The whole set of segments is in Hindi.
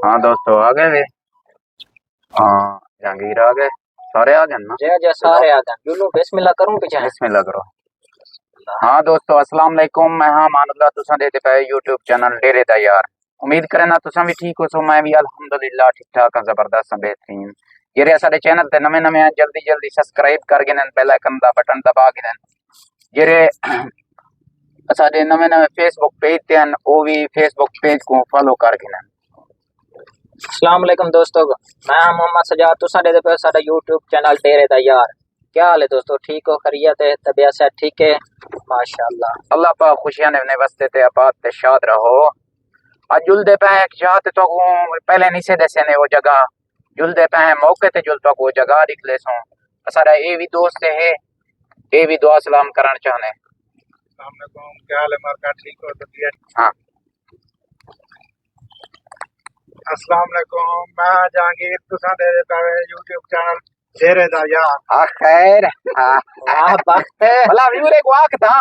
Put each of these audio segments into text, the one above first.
हाँ दोस्तों आ गए वे। हाँ जहांगीर आ गए, सारे आ गए ना। जय जय सारे आ गए। जुलू बिस्मिल्लाह करूं पीछे बिस्मिल्लाह करो। हाँ दोस्तों अस्सलाम वालेकुम, मैं हाँ मानुल्लाह तुसा देते पे यूट्यूब चैनल डेरे दा यार। उम्मीद करे ना तुसा भी ठीक हो सो, मैं भी अल्हम्दुलिल्लाह ठीक ठाक हाँ, जबरदस्त बेहतरीन। जेरे साडे चैनल ते नवे नवे जल्दी जल्दी सब्सक्राइब कर गिनन, बेल आइकन दा बटन दबा गिनन। जेरे साडे नवे नवे फेसबुक पेज ते हैं वो भी फेसबुक पेज को फॉलो कर गिनन। अस्सलाम वालेकुम दोस्तों, मैं मोहम्मद सजाद तुसा देते पे साडा यूट्यूब चैनल डेरे दा यार। क्या हाल है दोस्तों, ठीक हो? खैरियत है? तबीयत से ठीक है? माशाल्लाह अल्लाह पाक खुशियां ने वस्ते ते आबाद ते शाद रहो। आज जुलदे पे एक जात तो पहले नहीं से दसे ने वो जगह जुलदे पे मौके ते जुल तो वो जगह निकले सो। सारा ये भी दोस्त है, ये भी दुआ सलाम करना चाहने। क्या हाल है मार्का, ठीक हो? तबीयत? हाँ अस्सलाम वालेकुम, मैं जहांगीर तुसा दे देता है यूट्यूब चैनल डेरे दा यार। हाँ खैर हाँ वाह वक्त है भला व्यूअर को आख था,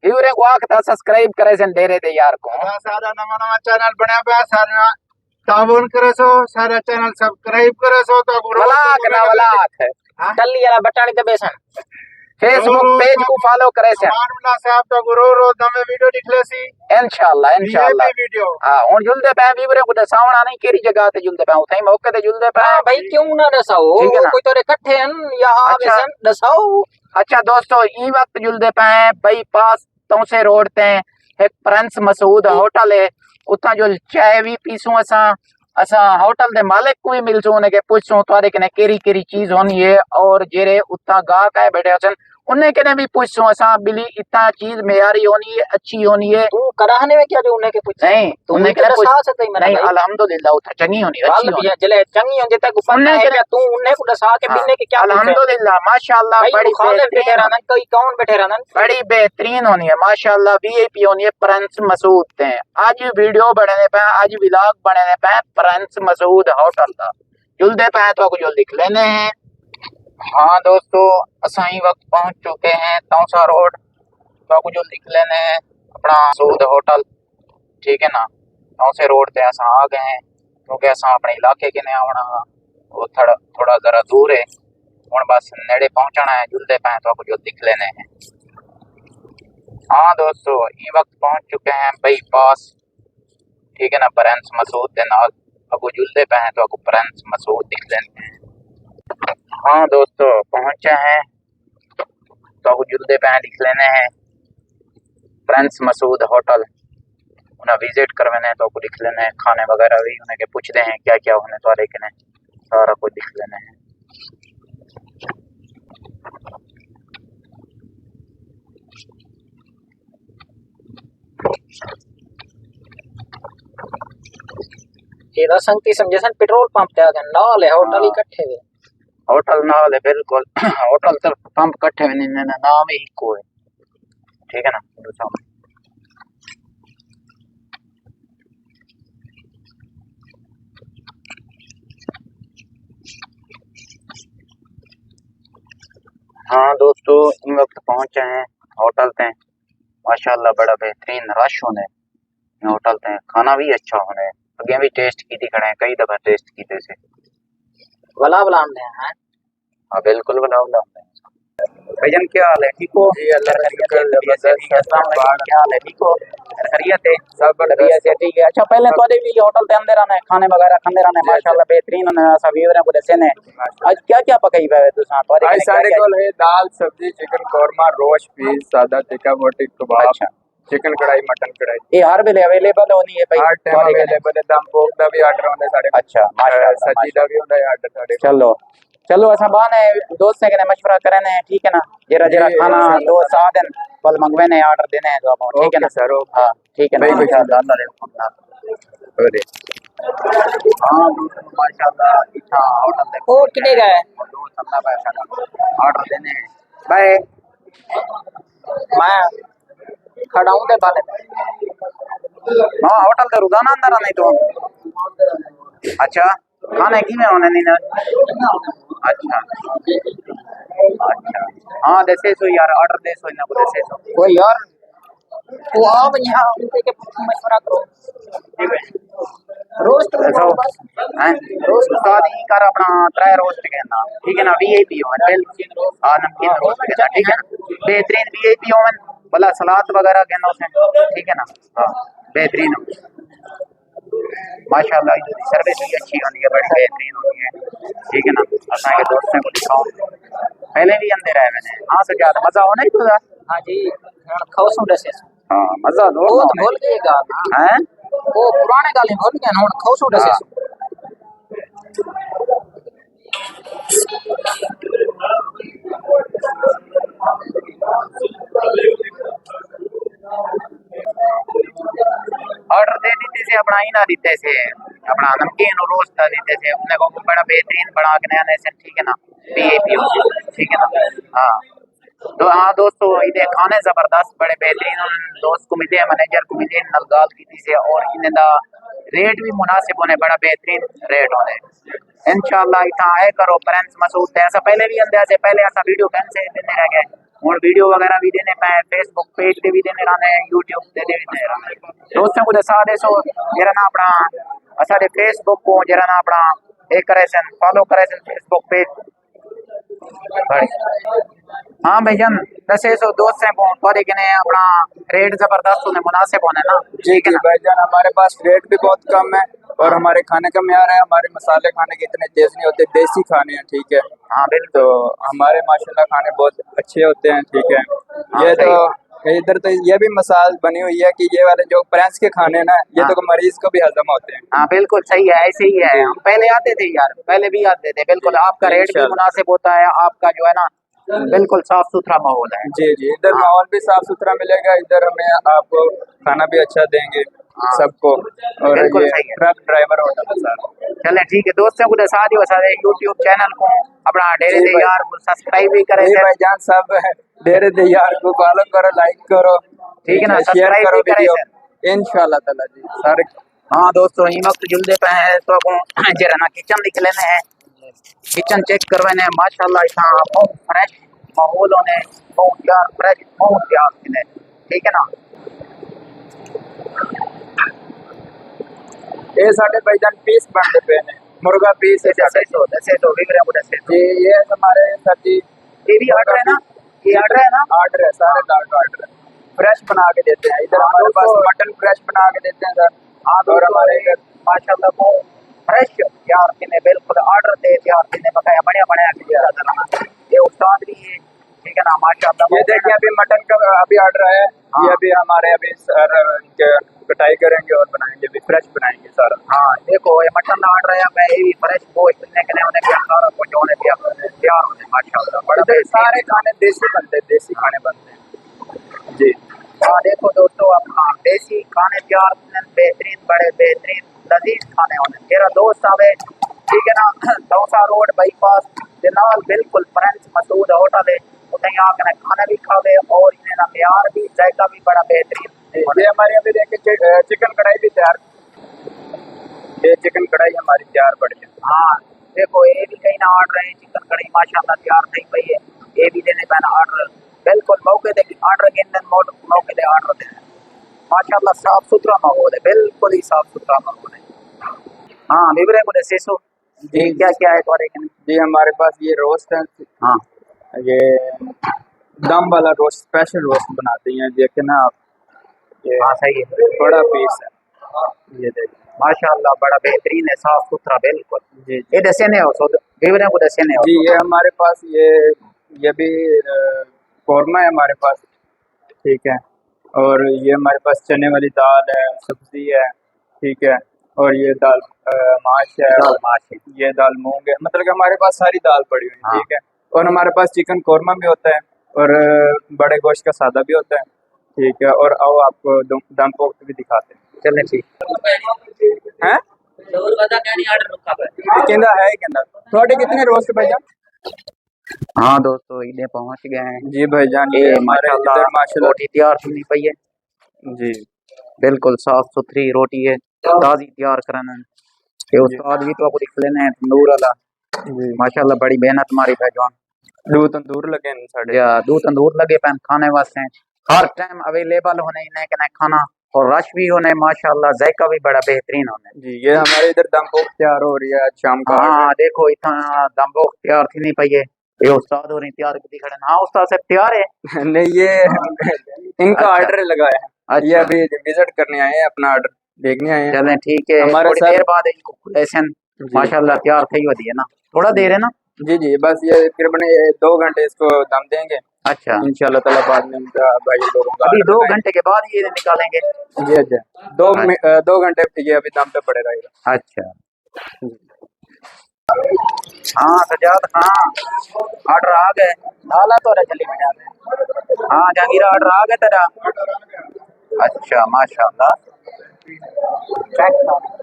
व्यूअर को आख था सब्सक्राइब करे सन डेरे दे यार को। सारा नवा नवा चैनल बनया पे सारा ताबून करे सो, सारा चैनल सब्सक्राइब करे सो तो वलाक ना वलाक कल्ली वाला बटानी ते बेसन फेसबुक पेज को फॉलो करे सन। मानुल्लाह साहब तो गुरु रोज नवे वीडियो दिखले सी इंशाल्लाह इंशाल्लाह वीडियो। हां हुन जुलदे पे व्यूअर को दसावना नहीं केरी जगह ते जुलदे पे उथई मौके ते जुलदे पे। हां भाई क्यों ना दसाओ, ठीक है ना? कोई तोरे इकट्ठे हैं या आ अच्छा। बेसन दसाओ। अच्छा दोस्तों ई वक्त जुलदे पे बाईपास तौसे रोड ते एक प्रिंस मसूद होटल है, उता जो चाय भी पीसूं असा असा होटल दे मालिक को भी मिलसूं, उन्हें के पूछसूं तोरे कने केरी केरी चीज होनी है और जेरे उता गा का बैठे हसन उन्हें कने भी पूछसूं असा बिली इतना चीज मेयारी होनी है, अच्छी होनी है। तू कराहने में क्या जो उन्हें के पूछ नहीं तू उन्हें उनके कने पूछ दसा सकते मेरा नहीं भाई। अल्हम्दुलिल्लाह उता चंगी होनी अच्छी वाल होनी। भी जले चंगी होंदे तक ऊपर उन्हें है कने क्या? तू उन्हें को दसा के बिन्ने के क्या पूछे? अल्हम्दुलिल्लाह माशाल्लाह भाई बड़ी मुखालिफ बैठे बेहतरीन रहना, कोई कौन बैठे रहना। बड़ी बेहतरीन होनी है माशाल्लाह, वीआईपी होनी है प्रिंस मसूद ते। आज वीडियो बनने पे, आज व्लॉग बनने पे प्रिंस मसूद होटल का जुलदे पे तो कुछ लिख लेने हैं। हाँ दोस्तों असा ही वक्त पहुंच चुके हैं तौसा रोड, तो कुछ लिख लेने हैं अपना मसूद होटल। ठीक है ना, तौसे रोड ते असा आ गए हैं क्योंकि असा अपने इलाके के ने आना वो थोड़ा थोड़ा जरा दूर है। हुन बस नेड़े पहुंचना है जुलदे पे तो कुछ लिख लेने हैं। हाँ दोस्तों ये वक्त पहुंच चुके हैं बाईपास, ठीक है ना, प्रिंस मसूद के नाल अगो जुलदे पे हैं तो अगो प्रिंस मसूद दिख लेते हैं। हाँ दोस्तों पहुंचे हैं तो अगो जुलदे पे लिख लेने हैं प्रिंस मसूद होटल। उन्हें विजिट करवाने तो लिख लेने हैं, खाने वगैरह भी उन्हें के पूछते हैं क्या क्या होने तो लेकिन सारा कुछ लिख लेने हैं। तेरा संगती समझे पेट्रोल पंप ते आ गए नाल है होटल इकट्ठे वे। होटल नाल है बिल्कुल होटल तो पंप कट्ठे नहीं नाम ही को है। ठीक है ना सामने हाँ दोस्तों इन वक्त पहुंचे हैं होटल ते माशाल्लाह बड़ा बेहतरीन रश होने होटल ते, खाना भी अच्छा होने। अगे भी टेस्ट की थी खड़े हैं, कई दफा टेस्ट की से वला वलाम दे हैं। हाँ बिल्कुल बुलाओ भाईजान क्या हाल है, ठीक हो? जी अल्लाह का शुक्र है, अस्सलाम वालेकुम, क्या हाल है, ठीक हो? खैरियत है? सब बढ़िया से ठीक है। अच्छा पहले तो भी होटल ते अंदर आना है, खाने वगैरह खाने रहने माशाल्लाह बेहतरीन होने ऐसा व्यूअर को दसे ने। आज क्या क्या पकाई है तुसा तो? आज साडे कोल है दाल सब्जी चिकन कोरमा रोस्ट पीस सादा टिक्का बोटी कबाब। अच्छा चिकन कढ़ाई मटन कढ़ाई ये हर वेले अवेलेबल होनी है भाई? हर टाइम अवेलेबल है, दम भोग दा भी ऑर्डर होने साडे। अच्छा माशाल्लाह सब्जी दा भी होंदा है ऑर्डर साडे। चलो चलो असा बाने दोस्त से कने मशवरा करने हैं, ठीक है ना, जरा जरा खाना दोस्त आ दिन पल मंगवाने ऑर्डर देने हैं तो आप, ठीक है ना सर? हां ठीक है ना इंशाल्लाह अरे हां माशाल्लाह इतना होटल देखो और कितने का है? दोस्त अपना पैसा ऑर्डर देने हैं बाय। मैं खड़ा हूं ते बाले हां होटल ते रोजाना अंदर नहीं तो अच्छा खाने की में होने नहीं ना। अच्छा अच्छा हाँ दसे सो यार ऑर्डर दे सो इना को दसे सो कोई यार वो आप यहाँ उनसे के मशवरा करो रोस्ट ऐसा हो बस हैं उस्ताद ही कर अपना ट्राई रोस्ट कहना ठीक है ना वीआईपी हो बिल्कुल हां नमकीन रोस्ट कहना ठीक है ना बेहतरीन वीआईपी हो भला सलाद वगैरह कहना उसे ठीक है ना हां बेहतरीन हो माशाल्लाह इधर सर्विस भी अच्छी होनी है बड़ी बेहतरीन होनी है ठीक है ना असा के दोस्तों को दिखाओ पहले भी अंदर आए मैंने हां से ज्यादा मजा हो नहीं तो हाँ जी खाओ सुन रहे हां मजा दो वो तो भूल गए गाल हैं वो पुराने गाल भूल गए हुन खाओ सुन रहे ऑर्डर दे देते से अपना ही ना देते से अपना नमकीन और रोस्ट देते से उन्हें को बड़ा बेहतरीन बना के नया से ठीक है ना वीआईपी ठीक है ना हाँ तो हाँ दोस्तों इधर खाने जबरदस्त बड़े बेहतरीन दोस्त को मिले मैनेजर को मिले नलगाल की से और इन्हें दा रेट भी मुनासिब होने बड़ा बेहतरीन रेट होने इंशाल्लाह इतना आए करो फ्रेंड्स मसूद ऐसा पहले भी अंदाजे पहले ऐसा वीडियो कैन से देने रह गए और वीडियो वगैरह भी देने पे फेसबुक पेज पे भी देने रहने यूट्यूब पे देने रहने दोस्तों को दसा दे सो जरा ना अपना असारे फेसबुक को जरा ना अपना एक करे फॉलो करे फेसबुक पेज हाँ भैया दसे सो दोस्त हैं थोड़े के अपना रेट जबरदस्त होने मुनासिब होने ना जी जी भाईजान हमारे पास रेट भी बहुत कम है और हमारे खाने का म्यार है हमारे मसाले खाने के इतने तेज नहीं होते देसी खाने हैं ठीक है हाँ बिल्कुल तो हमारे माशाल्लाह खाने बहुत अच्छे होते हैं ठीक है हाँ, ये सही तो इधर तो ये भी मिसाल बनी हुई है कि ये वाले जो फ्रेंच के खाने ना ये तो मरीज को भी हजम होते हैं हाँ बिल्कुल सही है ऐसे ही है हम पहले आते थे यार पहले भी आते थे बिल्कुल आपका रेट भी मुनासिब होता है आपका जो है ना बिल्कुल साफ सुथरा माहौल है जी जी इधर माहौल भी साफ सुथरा मिलेगा इधर हमें आपको खाना भी अच्छा देंगे सबको और बिल्कुल ये सही है। ट्रक ड्राइवर होता है सर चले ठीक है दोस्तों को दसा दियो सारे यूट्यूब चैनल को अपना डेरे जी दे भाई। यार को सब्सक्राइब भी करें जी भाईजान सब डेरे दयार को फॉलो करो लाइक करो ठीक है ना, शेयर सब्सक्राइब करो भी करें वीडियो इंशाल्लाह ताला जी सारे हाँ दोस्तों ये वक्त जुलदे पे है तो जरा ना किचन दिख लेने हैं किचन चेक करवाने हैं माशाल्लाह इतना बहुत फ्रेश माहौल होने बहुत यार फ्रेश बहुत यार मिले ठीक है ना ये साढ़े भाईजान पीस बनते पे ने मुर्गा पीस है दसे तो विवरण को दसे जी ये हमारे सब्जी ये भी ऑर्डर है ना ये ऑर्डर है ना ऑर्डर है सारे कार्ड ऑर्डर है फ्रेश बना के देते हैं इधर हमारे पास मटन फ्रेश बना के देते हैं सर हाँ और हमारे इधर माशाल्लाह वो फ्रेश यार किने बिल्कुल ऑर्डर दे यार किने बकाया बढ़िया बढ़िया किया ये उस्ताद भी है ठीक है ना माशाल्लाह ये देखिए अभी मटन का अभी ऑर्डर है ये अभी हमारे अभी सर इनके कटाई करेंगे और बनाएंगे अभी फ्रेश बनाएंगे सारा हाँ देखो ये मटन ऑर्डर है मैं ये भी फ्रेश गोश्त मिलने के लिए उन्हें क्या सारा कुछ होने दिया तैयार होने माशाल्लाह बड़ा इधर सारे खाने देसी बनते हैं देसी खाने बनते हैं जी हाँ देखो दोस्तों अपना देसी खाने तैयार होने बेहतरीन बड़े बेहतरीन लजीज खाने होने मेरा दोस्त आवे ठीक है ना दौसा रोड बाईपास जनाल बिल्कुल फ्रेंच मसूद होटल है उन्हें यहाँ के खाना भी खावे और इन्हें ना प्यार भी जायका भी बड़ा बेहतरीन ये हमारी अभी देखिए चिकन कढ़ाई भी तैयार ये चिकन कढ़ाई हमारी तैयार पड़ी है हाँ देखो ये भी कहीं ना ऑर्डर है चिकन कढ़ाई माशाल्लाह तैयार नहीं पई है ये भी देने पैना ऑर्डर बिल्कुल मौके दे ऑर्डर के अंदर मौके दे ऑर्डर देना माशाल्लाह साफ सुथरा माहौल है बिल्कुल ही साफ सुथरा माहौल है हाँ विवरण को दे सो जी क्या क्या है तुम्हारे जी हमारे पास ये रोस्ट है हाँ ये दम वाला रोस्ट स्पेशल रोस्ट बनाते हैं देखे ना आप ये हाँ सही है बड़ा पीस है ये देखिए माशाल्लाह बड़ा बेहतरीन है साफ सुथरा बिल्कुल जी ये दसे ने हो सो विवरण को दसे ने हो जी ये हमारे पास ये भी कौरमा है हमारे पास ठीक है और ये हमारे पास चने वाली दाल है सब्जी है ठीक है और ये दाल माश है दाल माश है। ये दाल मूंग है मतलब कि हमारे पास सारी दाल पड़ी हुई है हाँ। ठीक है और हमारे पास चिकन कौरमा भी होता है और बड़े गोश्त का सादा भी होता है ठीक है और आओ आपको दम पोक्त भी दिखाते हैं चले ठीक हैं कहना है कहना थोड़े कितने रोस्ट भाईजान हाँ दोस्तों इधर पहुंच गए हैं जी भाईजान ये हमारे इधर माशाल्लाह माशाल्लाह रोटी तैयार होनी पई है जी बिल्कुल साफ सुथरी रोटी है ताजी तैयार कराना है ये उस्ताद भी तो आपको दिख लेना है तंदूर वाला जी माशाल्लाह बड़ी मेहनत हमारी पहचान दो तंदूर लगे हैं साढ़े या दो तंदूर लगे पैन खाने वास्ते हर टाइम अवेलेबल होने इन्हें कने खाना और रश भी होने माशाल्लाह, जायका भी बड़ा बेहतरीन होने। जी ये हमारे इधर दम पोख तैयार हो रही है आज शाम का हाँ देखो इतना दम्बो तैयार थी नहीं पाइए, ये उस्ताद हो रही तैयार की खड़े। हाँ उस्ताद साहब तैयार है। ऑर्डर। नहीं ये इनका अच्छा ऑर्डर लगा है। ये अच्छा, अभी विजिट करने आए हैं, अपना ऑर्डर देखने आए हैं। चलें ठीक है, हमारे थोड़ी सर देर बाद इनको खुलेसन जी माशाल्लाह तैयार थी वधी है ना, थोड़ा देर है ना। जी जी बस ये तकरीबन 2 घंटे इसको दम देंगे अच्छा इंशाल्लाह ताला। बाद में उनका भाई लोगों का अभी ऑर्डर 2 घंटे के बाद ये निकालेंगे। जी अच्छा अच्छा 2 घंटे ये अभी दम पे पड़े रहेगा। अच्छा हाँ सजाद हाँ, ऑर्डर आ गए। नाला तो चली में जाते हाँ जहांगीर ऑर्डर आ गए तेरा। अच्छा माशाल्लाह,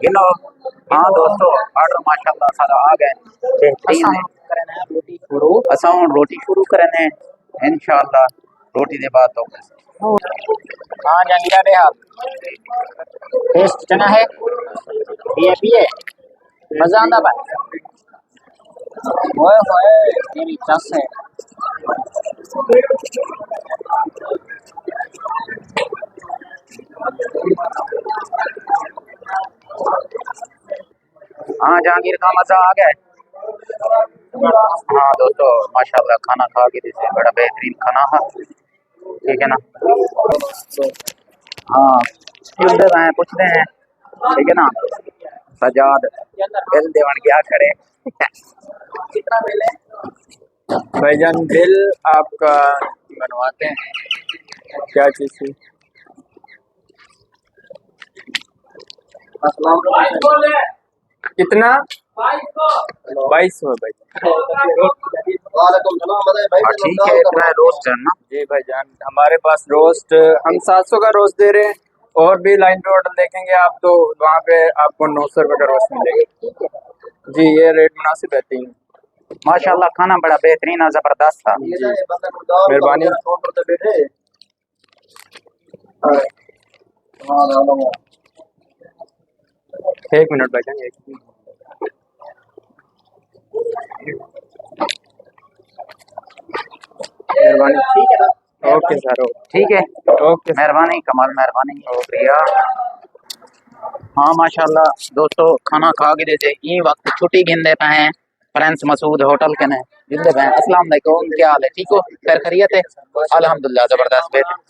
गिनो। हाँ दोस्तों ऑर्डर माशाल्लाह सारा आ गए, बेहतरीन है। करना है रोटी शुरू। असां हुण रोटी शुरू करने इंशाल्लाह, रोटी के बाद तो हाँ जंगीरा दे हाथ टेस्ट चना है ये पिए मजा आंदा भाई। ओए होए तेरी चस है। हाँ जहांगीर का मजा आ गया। हाँ दोस्तों माशाल्लाह खाना खा के जैसे बड़ा बेहतरीन खाना है, ठीक है ना। हाँ पूछते हैं पूछते हैं, ठीक है ना। सजाद दिल देवन क्या करे। कितना मिले? भाईजान बिल आपका बनवाते हैं, क्या चीज़ थी? कितना? 2200 भाई। हाँ ठीक है इतना रोस्ट है ना। जी भाईजान हमारे पास रोस्ट हम 700 का रोस्ट दे रहे हैं, और भी लाइन पे ऑर्डर देखेंगे आप तो वहाँ पे आपको 900 रुपये का रोस्ट मिलेगा। जी ये रेट मुनासिब है। 3 माशाल्लाह खाना बड़ा बेहतरीन और जबरदस्त था। मेहरबानी। एक मिनट भाईजान एक मिनट। मेहरबानी। ठीक है ओके सर ठीक है ओके मेहरबानी कमाल मेहरबानी शुक्रिया। हाँ माशाल्लाह दोस्तों खाना खा के जैसे ये वक्त छुट्टी गिनते पे हैं प्रिंस मसूद होटल के ने गिनते पे हैं। अस्सलाम वालेकुम, क्या हाल है, ठीक हो, खैर खैरियत है? अल्हम्दुलिल्लाह जबरदस्त बेहतरीन,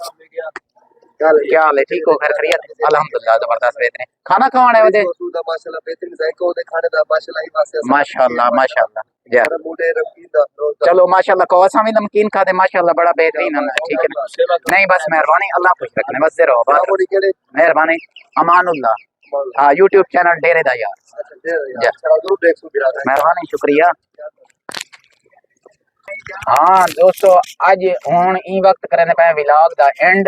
क्या हाल है, ठीक हो, खैर खैरियत है? अल्हम्दुलिल्लाह जबरदस्त बेहतरीन। खाना खवाने वदे माशाल्लाह बेहतरीन जायका होते खाने दा माशाल्लाह ही वास्ते माशाल्लाह माशाल्लाह या मोटे रंगीन दा चलो माशाल्लाह को असा भी नमकीन खाते माशाल्लाह बड़ा बेहतरीन है, ठीक है ना। नहीं बस मेहरबानी, अल्लाह खुश रखने बस दे रहो बात रहो। मेहरबानी अमानुल्लाह। हाँ यूट्यूब चैनल डेरे दा यार। मेहरबानी शुक्रिया। हाँ दोस्तों आज हुण ई वक्त करने पे व्लॉग दा एंड,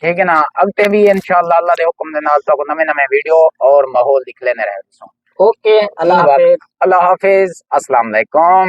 ठीक है ना। अगते भी इंशाल्लाह अल्लाह दे हुक्म दे नाल तो नवे नवे वीडियो और माहौल दिख लेने रहे। ओके अल्लाह हाफिज। अल्लाह हाफिज, अस्सलाम वालेकुम।